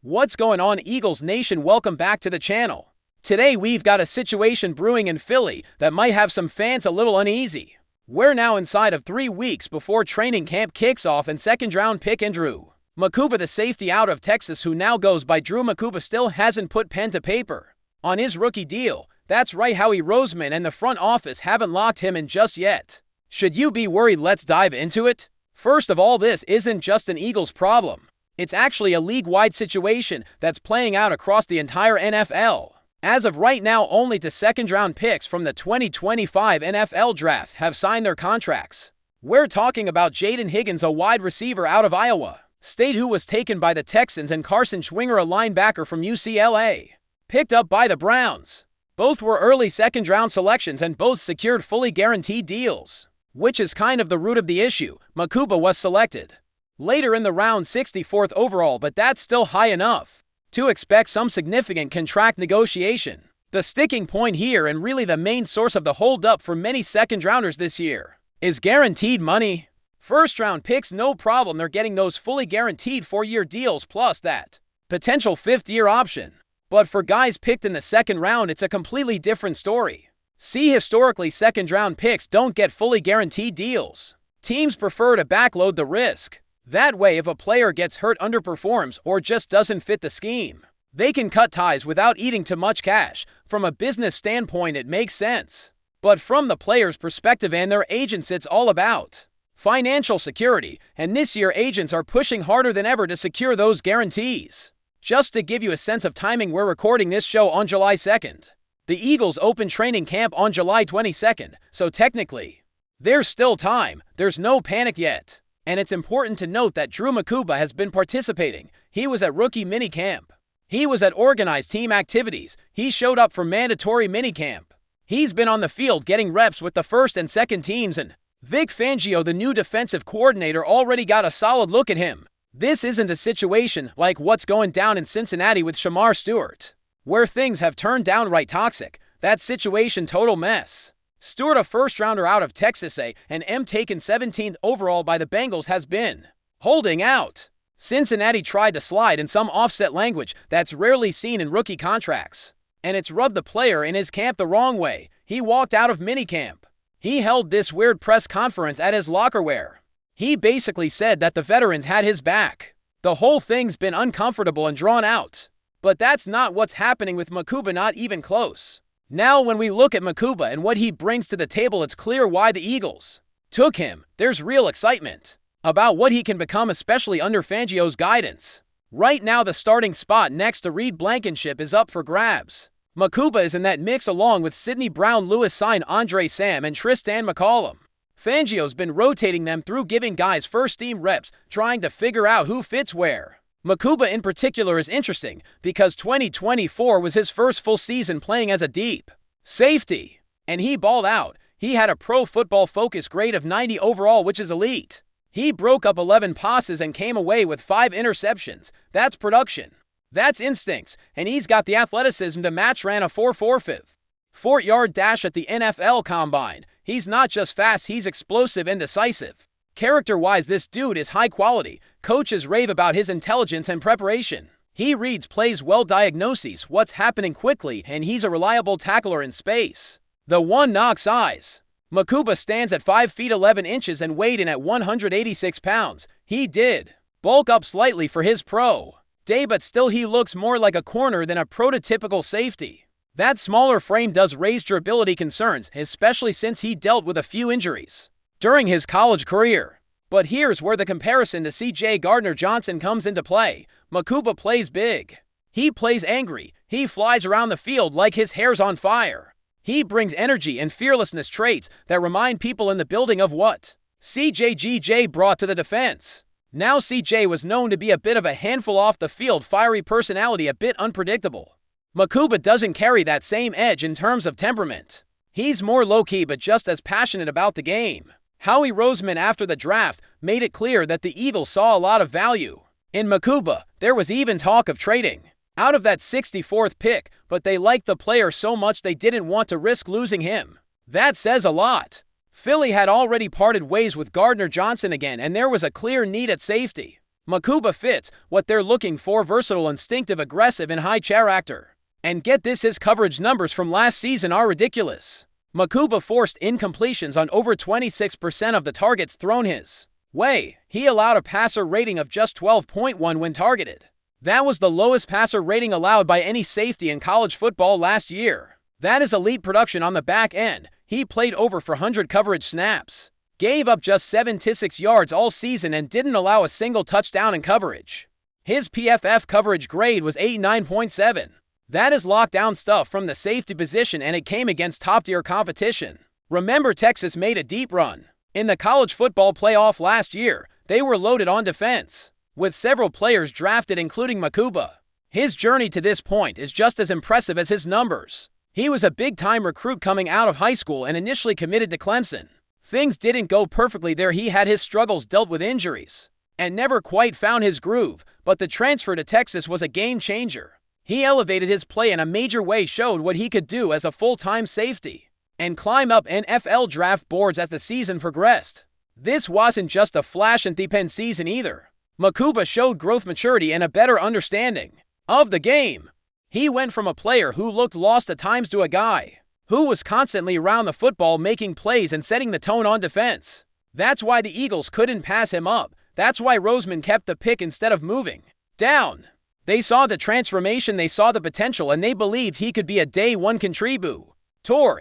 What's going on, Eagles Nation? Welcome back to the channel. Today we've got a situation brewing in Philly that might have some fans a little uneasy. We're now inside of 3 weeks before training camp kicks off, and second-round pick Drew Makuba, the safety out of Texas who now goes by Drew Makuba, still hasn't put pen to paper on his rookie deal. That's right, Howie Roseman and the front office haven't locked him in just yet. Should you be worried? Let's dive into it. First of all, this isn't just an Eagles problem. It's actually a league-wide situation that's playing out across the entire NFL. As of right now, only 2 second-round picks from the 2025 NFL Draft have signed their contracts. We're talking about Jaden Higgins, a wide receiver out of Iowa State who was taken by the Texans, and Carson Schwinger, a linebacker from UCLA, picked up by the Browns. Both were early second-round selections and both secured fully guaranteed deals, which is kind of the root of the issue. Makuba was selected later in the round, 64th overall, but that's still high enough to expect some significant contract negotiation. The sticking point here, and really the main source of the holdup for many second-rounders this year, is guaranteed money. First-round picks, no problem, they're getting those fully guaranteed 4-year deals plus that potential 5th-year option. But for guys picked in the second round, it's a completely different story. See, historically, second-round picks don't get fully guaranteed deals. Teams prefer to backload the risk. That way, if a player gets hurt, underperforms, or just doesn't fit the scheme, they can cut ties without eating too much cash. From a business standpoint, it makes sense. But from the player's perspective and their agents, it's all about financial security, and this year agents are pushing harder than ever to secure those guarantees. Just to give you a sense of timing, we're recording this show on July 2nd. The Eagles open training camp on July 22nd, so technically, there's still time. There's no panic yet. And it's important to note that Drew Makuba has been participating. He was at rookie minicamp. He was at organized team activities. He showed up for mandatory minicamp. He's been on the field getting reps with the first and second teams, and Vic Fangio, the new defensive coordinator, already got a solid look at him. This isn't a situation like what's going down in Cincinnati with Shamar Stewart, where things have turned downright toxic. That situation, total mess. Stewart, a first-rounder out of Texas and taken 17th overall by the Bengals, has been holding out. Cincinnati tried to slide in some offset language that's rarely seen in rookie contracts, and it's rubbed the player in his camp the wrong way. He walked out of minicamp. He held this weird press conference at his locker where he basically said that the veterans had his back. The whole thing's been uncomfortable and drawn out. But that's not what's happening with Makuba, not even close. Now, when we look at Makuba and what he brings to the table, it's clear why the Eagles took him. There's real excitement about what he can become, especially under Fangio's guidance. Right now, the starting spot next to Reed Blankenship is up for grabs. Makuba is in that mix along with Sidney Brown, Lewis Cine, Andre Sam, and Tristan McCollum. Fangio's been rotating them through, giving guys first-team reps, trying to figure out who fits where. Makuba in particular is interesting because 2024 was his first full season playing as a deep safety, and he balled out. He had a Pro Football Focus grade of 90 overall, which is elite. He broke up 11 passes and came away with 5 interceptions. That's production. That's instincts, and he's got the athleticism to match. Ran a 4.45 4-yard dash at the NFL Combine. He's not just fast, he's explosive and decisive. Character-wise, this dude is high quality. Coaches rave about his intelligence and preparation. He reads plays well, diagnoses what's happening quickly, and he's a reliable tackler in space. The one knocks eyes. Makuba stands at 5 feet 11 inches and weighed in at 186 pounds. He did bulk up slightly for his pro day, but still he looks more like a corner than a prototypical safety. That smaller frame does raise durability concerns, especially since he dealt with a few injuries during his college career. But here's where the comparison to C.J. Gardner-Johnson comes into play. Makuba plays big. He plays angry. He flies around the field like his hair's on fire. He brings energy and fearlessness, traits that remind people in the building of what C.J. brought to the defense. Now, C.J. was known to be a bit of a handful off the field, fiery personality, a bit unpredictable. Makuba doesn't carry that same edge in terms of temperament. He's more low-key but just as passionate about the game. Howie Roseman, after the draft, made it clear that the Eagles saw a lot of value in Makuba. There was even talk of trading out of that 64th pick, but they liked the player so much they didn't want to risk losing him. That says a lot. Philly had already parted ways with Gardner-Johnson again, and there was a clear need at safety. Makuba fits what they're looking for: versatile, instinctive, aggressive, and high character. And get this, his coverage numbers from last season are ridiculous. Makuba forced incompletions on over 26% of the targets thrown his way. He allowed a passer rating of just 12.1 when targeted. That was the lowest passer rating allowed by any safety in college football last year. That is elite production on the back end. He played over 400 coverage snaps, gave up just 76 yards all season, and didn't allow a single touchdown in coverage. His PFF coverage grade was 89.7. That is lockdown stuff from the safety position, and it came against top-tier competition. Remember, Texas made a deep run in the college football playoff last year. They were loaded on defense, with several players drafted, including Makuba. His journey to this point is just as impressive as his numbers. He was a big-time recruit coming out of high school and initially committed to Clemson. Things didn't go perfectly there. He had his struggles, dealt with injuries, and never quite found his groove, but the transfer to Texas was a game-changer. He elevated his play in a major way, showed what he could do as a full-time safety, and climbed up NFL draft boards as the season progressed. This wasn't just a flash-in-the-pan season either. Makuba showed growth, maturity, and a better understanding of the game. He went from a player who looked lost at times to a guy who was constantly around the football, making plays and setting the tone on defense. That's why the Eagles couldn't pass him up. That's why Roseman kept the pick instead of moving down. They saw the transformation, they saw the potential, and they believed he could be a day one contributor.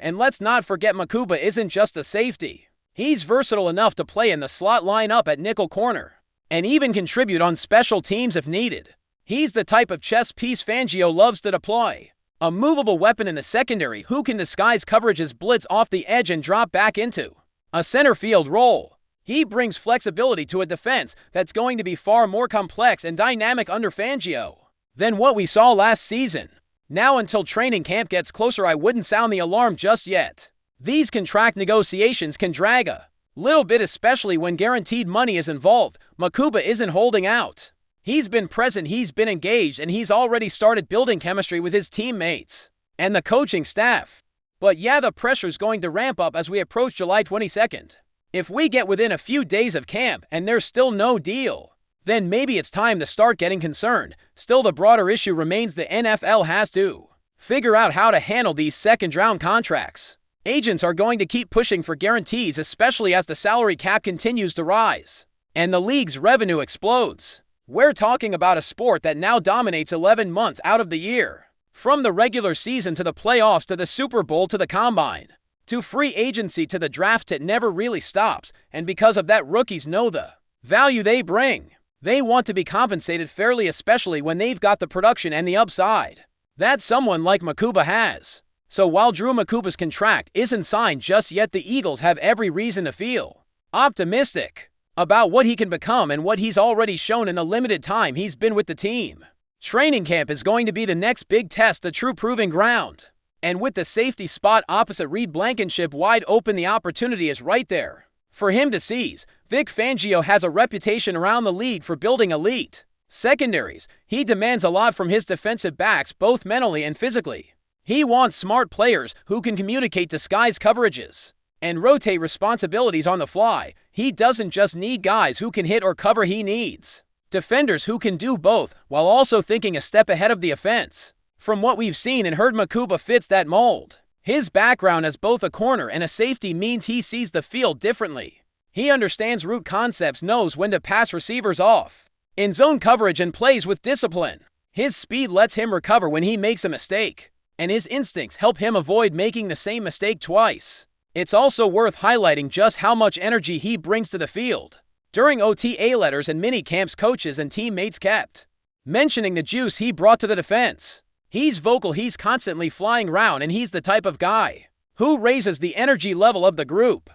And let's not forget, Makuba isn't just a safety. He's versatile enough to play in the slot, line up at nickel corner, and even contribute on special teams if needed. He's the type of chess piece Fangio loves to deploy. A movable weapon in the secondary who can disguise coverages, blitz off the edge, and drop back into a center field role. He brings flexibility to a defense that's going to be far more complex and dynamic under Fangio than what we saw last season. Now, until training camp gets closer, I wouldn't sound the alarm just yet. These contract negotiations can drag a little bit, especially when guaranteed money is involved. Makuba isn't holding out. He's been present, he's been engaged, and he's already started building chemistry with his teammates and the coaching staff. But yeah, the pressure's going to ramp up as we approach July 22nd. If we get within a few days of camp and there's still no deal, then maybe it's time to start getting concerned. Still, the broader issue remains: the NFL has to figure out how to handle these second-round contracts. Agents are going to keep pushing for guarantees, especially as the salary cap continues to rise and the league's revenue explodes. We're talking about a sport that now dominates 11 months out of the year. From the regular season to the playoffs to the Super Bowl to the Combine to free agency to the draft, it never really stops, and because of that, rookies know the value they bring. They want to be compensated fairly, especially when they've got the production and the upside that someone like Makuba has. So while Drew Makuba's contract isn't signed just yet, the Eagles have every reason to feel optimistic about what he can become and what he's already shown in the limited time he's been with the team. Training camp is going to be the next big test, a true proving ground. And with the safety spot opposite Reed Blankenship wide open, the opportunity is right there for him to seize. Vic Fangio has a reputation around the league for building elite secondaries. He demands a lot from his defensive backs, both mentally and physically. He wants smart players who can communicate, disguise coverages, and rotate responsibilities on the fly. He doesn't just need guys who can hit or cover, he needs defenders who can do both while also thinking a step ahead of the offense. From what we've seen and heard, Makuba fits that mold. His background as both a corner and a safety means he sees the field differently. He understands route concepts, knows when to pass receivers off in zone coverage, and plays with discipline. His speed lets him recover when he makes a mistake, and his instincts help him avoid making the same mistake twice. It's also worth highlighting just how much energy he brings to the field. During OTA letters and mini camps, coaches and teammates kept mentioning the juice he brought to the defense. He's vocal, he's constantly flying around, and he's the type of guy who raises the energy level of the group.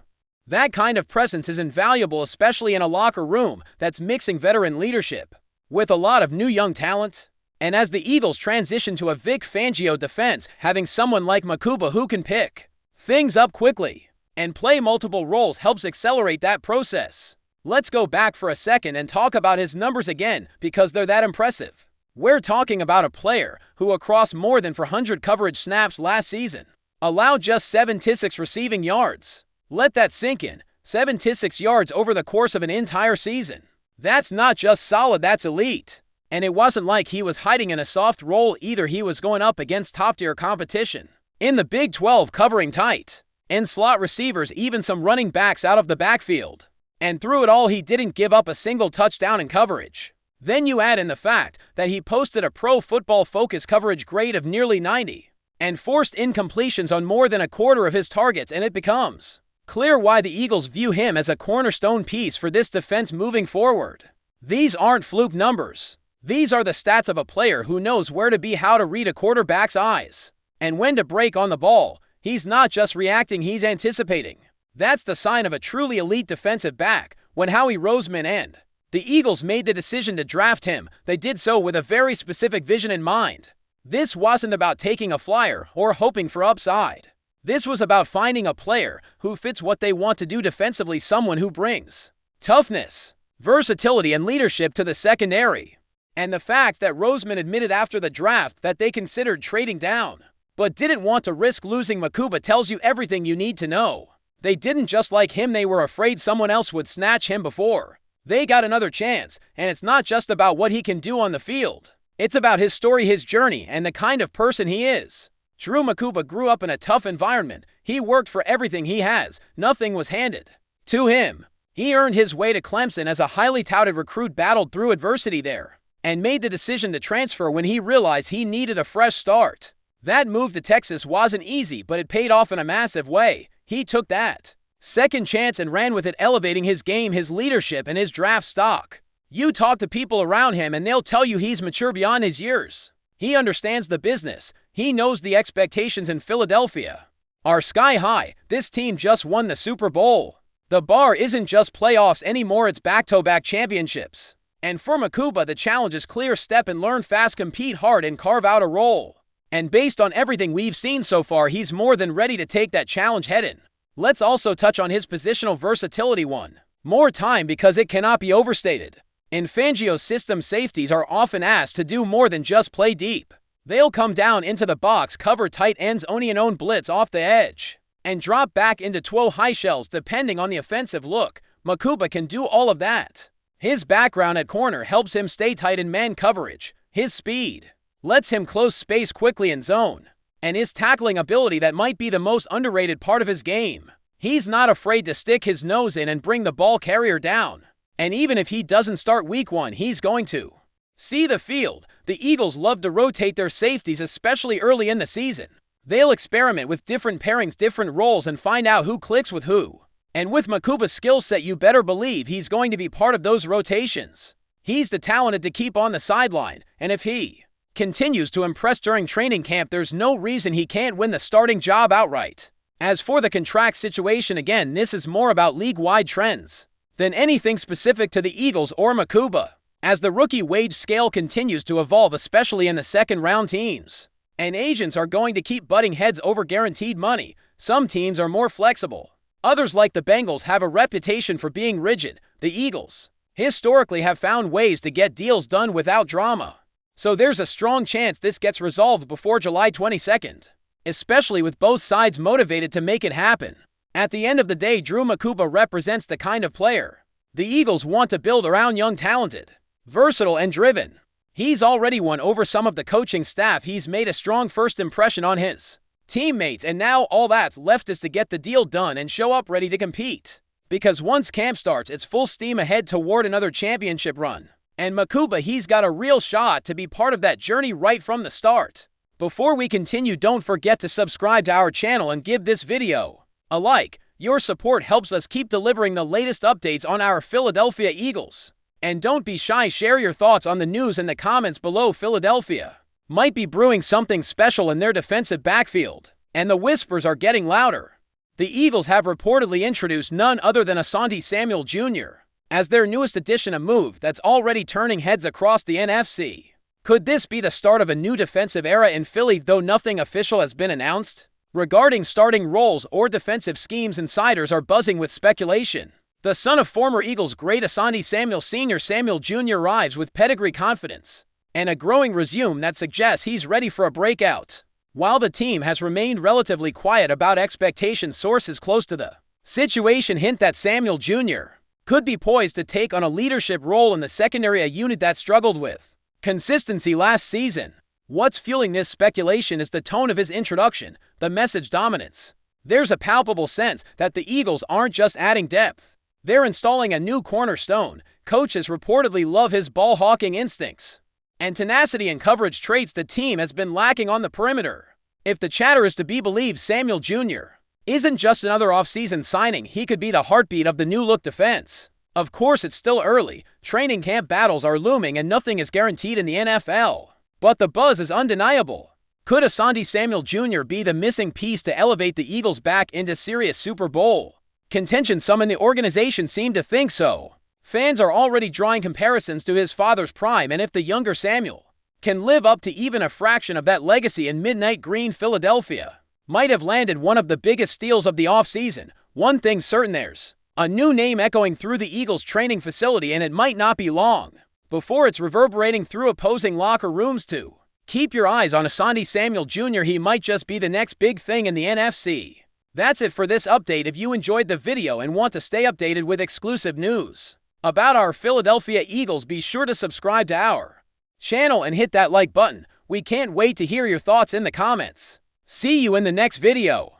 That kind of presence is invaluable, especially in a locker room that's mixing veteran leadership with a lot of new young talent. And as the Eagles transition to a Vic Fangio defense, having someone like Makuba who can pick things up quickly and play multiple roles helps accelerate that process. Let's go back for a second and talk about his numbers again, because they're that impressive. We're talking about a player who, across more than 400 coverage snaps last season, allowed just 76 receiving yards. Let that sink in. 76 yards over the course of an entire season. That's not just solid, that's elite. And it wasn't like he was hiding in a soft role either. He was going up against top-tier competition in the Big 12, covering tight and slot receivers, even some running backs out of the backfield. And through it all, he didn't give up a single touchdown in coverage. Then you add in the fact that he posted a Pro Football Focus coverage grade of nearly 90 and forced incompletions on more than a quarter of his targets, and it becomes clear why the Eagles view him as a cornerstone piece for this defense moving forward. These aren't fluke numbers. These are the stats of a player who knows where to be, how to read a quarterback's eyes, and when to break on the ball. He's not just reacting, he's anticipating. That's the sign of a truly elite defensive back. When Howie Roseman and the Eagles made the decision to draft him, they did so with a very specific vision in mind. This wasn't about taking a flyer or hoping for upside. This was about finding a player who fits what they want to do defensively, someone who brings toughness, versatility, and leadership to the secondary. And the fact that Roseman admitted after the draft that they considered trading down, but didn't want to risk losing Makuba, tells you everything you need to know. They didn't just like him, they were afraid someone else would snatch him before they got another chance. And it's not just about what he can do on the field. It's about his story, his journey, and the kind of person he is. Drew Makuba grew up in a tough environment. He worked for everything he has. Nothing was handed to him. He earned his way to Clemson as a highly touted recruit, battled through adversity there, and made the decision to transfer when he realized he needed a fresh start. That move to Texas wasn't easy, but it paid off in a massive way. He took that second chance and ran with it, elevating his game, his leadership, and his draft stock. You talk to people around him and they'll tell you he's mature beyond his years. He understands the business. He knows the expectations in Philadelphia are sky high. This team just won the Super Bowl. The bar isn't just playoffs anymore, it's back-to-back championships. And for Makuba, the challenge is clear: step and learn fast, compete hard, and carve out a role. And based on everything we've seen so far, he's more than ready to take that challenge head-in. Let's also touch on his positional versatility one more time, because it cannot be overstated. In Fangio's system, safeties are often asked to do more than just play deep. They'll come down into the box, cover tight ends, own blitz off the edge, and drop back into 12 high shells depending on the offensive look. Makuba can do all of that. His background at corner helps him stay tight in man coverage. His speed lets him close space quickly in zone, and his tackling ability, that might be the most underrated part of his game. He's not afraid to stick his nose in and bring the ball carrier down. And even if he doesn't start week one, he's going to see the field. The Eagles love to rotate their safeties, especially early in the season. They'll experiment with different pairings, different roles, and find out who clicks with who. And with Makuba's skill set, you better believe he's going to be part of those rotations. He's too talented to keep on the sideline, and if he continues to impress during training camp, there's no reason he can't win the starting job outright. As for the contract situation, again, this is more about league-wide trends than anything specific to the Eagles or Makuba, as the rookie wage scale continues to evolve, especially in the second-round teams. And agents are going to keep butting heads over guaranteed money. Some teams are more flexible. Others, like the Bengals, have a reputation for being rigid. The Eagles historically have found ways to get deals done without drama. So there's a strong chance this gets resolved before July 22nd, especially with both sides motivated to make it happen. At the end of the day, Drew Makuba represents the kind of player the Eagles want to build around: young, talented, versatile, and driven. He's already won over some of the coaching staff. He's made a strong first impression on his teammates, and now all that's left is to get the deal done and show up ready to compete. Because once camp starts, it's full steam ahead toward another championship run. And Makuba, he's got a real shot to be part of that journey right from the start. Before we continue, don't forget to subscribe to our channel and give this video a like. Your support helps us keep delivering the latest updates on our Philadelphia Eagles. And don't be shy, share your thoughts on the news in the comments below. Philadelphia might be brewing something special in their defensive backfield, and the whispers are getting louder. The Eagles have reportedly introduced none other than ASANTE Samuel Jr. as their newest addition, a move that's already turning heads across the NFC. Could this be the start of a new defensive era in Philly? Though nothing official has been announced regarding starting roles or defensive schemes, insiders are buzzing with speculation. The son of former Eagles great ASANTE Samuel Sr., Samuel Jr. arrives with pedigree, confidence, and a growing resume that suggests he's ready for a breakout. While the team has remained relatively quiet about expectations, sources close to the situation hint that Samuel Jr. could be poised to take on a leadership role in the secondary, a unit that struggled with consistency last season. What's fueling this speculation is the tone of his introduction, the message dominance. There's a palpable sense that the Eagles aren't just adding depth. They're installing a new cornerstone. Coaches reportedly love his ball-hawking instincts and tenacity and coverage traits the team has been lacking on the perimeter. If the chatter is to be believed, Samuel Jr. isn't just another offseason signing. He could be the heartbeat of the new-look defense. Of course, it's still early. Training camp battles are looming and nothing is guaranteed in the NFL. But the buzz is undeniable. Could ASANTE Samuel Jr. be the missing piece to elevate the Eagles back into serious Super Bowl contention? Some in the organization seem to think so. Fans are already drawing comparisons to his father's prime, and if the younger Samuel can live up to even a fraction of that legacy in Midnight Green, Philadelphia might have landed one of the biggest steals of the offseason. One thing's certain, there's a new name echoing through the Eagles training facility, and it might not be long before it's reverberating through opposing locker rooms too. Keep your eyes on ASANTE Samuel Jr. He might just be the next big thing in the NFC. That's it for this update. If you enjoyed the video and want to stay updated with exclusive news about our Philadelphia Eagles, be sure to subscribe to our channel and hit that like button. We can't wait to hear your thoughts in the comments. See you in the next video.